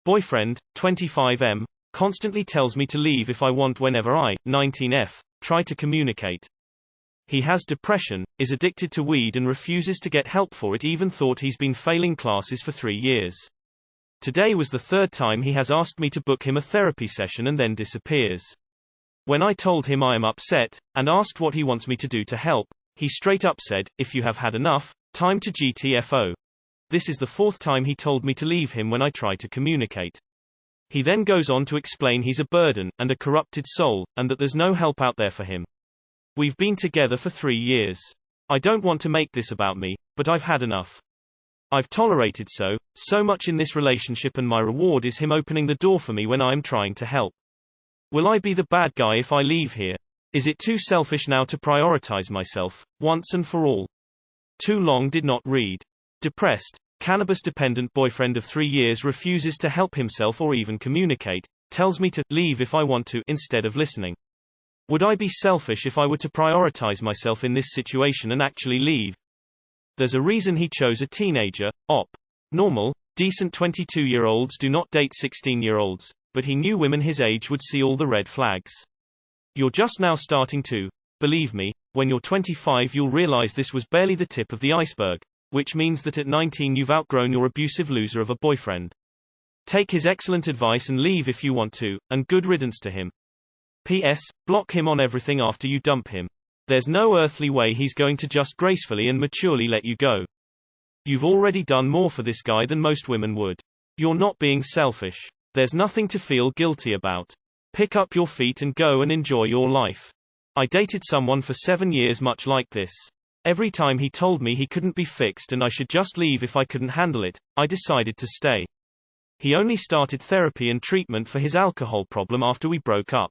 Boyfriend, 25M, constantly tells me to leave if I want whenever I, 19F, try to communicate. He has depression, is addicted to weed and refuses to get help for it, even thought he's been failing classes for 3 years. Today was the 3rd time he has asked me to book him a therapy session and then disappears. When I told him I am upset, and asked what he wants me to do to help, he straight up said, "If you have had enough, time to GTFO." This is the 4th time he told me to leave him when I try to communicate. He then goes on to explain he's a burden, and a corrupted soul, and that there's no help out there for him. We've been together for 3 years. I don't want to make this about me, but I've had enough. I've tolerated so much in this relationship, and my reward is him opening the door for me when I am trying to help. Will I be the bad guy if I leave here? Is it too selfish now to prioritize myself, once and for all? Too long did not read. Depressed, cannabis-dependent boyfriend of 3 years refuses to help himself or even communicate, tells me to leave if I want to instead of listening. Would I be selfish if I were to prioritize myself in this situation and actually leave? There's a reason he chose a teenager. Normal, decent 22-year-olds do not date 16-year-olds, but he knew women his age would see all the red flags. You're just now starting to. Believe me, when you're 25 you'll realize this was barely the tip of the iceberg, which means that at 19 you've outgrown your abusive loser of a boyfriend. Take his excellent advice and leave if you want to, and good riddance to him. P.S. Block him on everything after you dump him. There's no earthly way he's going to just gracefully and maturely let you go. You've already done more for this guy than most women would. You're not being selfish. There's nothing to feel guilty about. Pick up your feet and go and enjoy your life. I dated someone for 7 years much like this. Every time he told me he couldn't be fixed and I should just leave if I couldn't handle it, I decided to stay. He only started therapy and treatment for his alcohol problem after we broke up.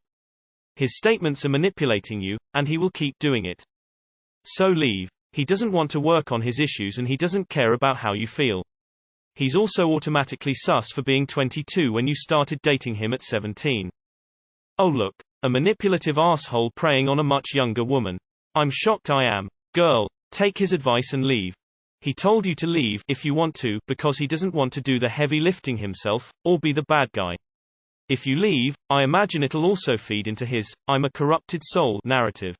His statements are manipulating you, and he will keep doing it. So leave. He doesn't want to work on his issues and he doesn't care about how you feel. He's also automatically sus for being 22 when you started dating him at 17. Oh look, a manipulative asshole preying on a much younger woman. I'm shocked I am. Girl, take his advice and leave. He told you to leave if you want to because he doesn't want to do the heavy lifting himself, or be the bad guy. If you leave, I imagine it'll also feed into his "I'm a corrupted soul" narrative.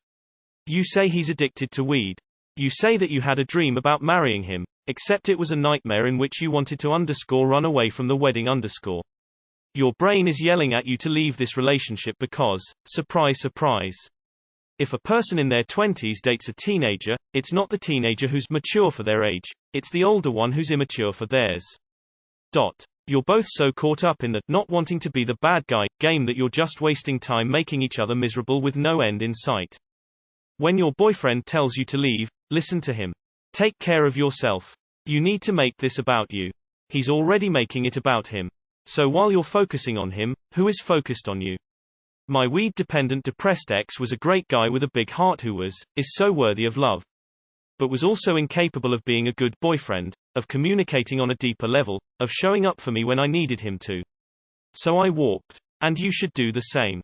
You say he's addicted to weed. You say that you had a dream about marrying him, except it was a nightmare in which you wanted to run away from the wedding. Your brain is yelling at you to leave this relationship because, surprise surprise. If a person in their 20s dates a teenager, it's not the teenager who's mature for their age, it's the older one who's immature for theirs. You're both so caught up in the not wanting to be the bad guy game that you're just wasting time making each other miserable with no end in sight. When your boyfriend tells you to leave, listen to him. Take care of yourself. You need to make this about you. He's already making it about him. So while you're focusing on him, who is focused on you? My weed-dependent depressed ex was a great guy with a big heart who is so worthy of love. But was also incapable of being a good boyfriend, of communicating on a deeper level, of showing up for me when I needed him to. So I walked. And you should do the same.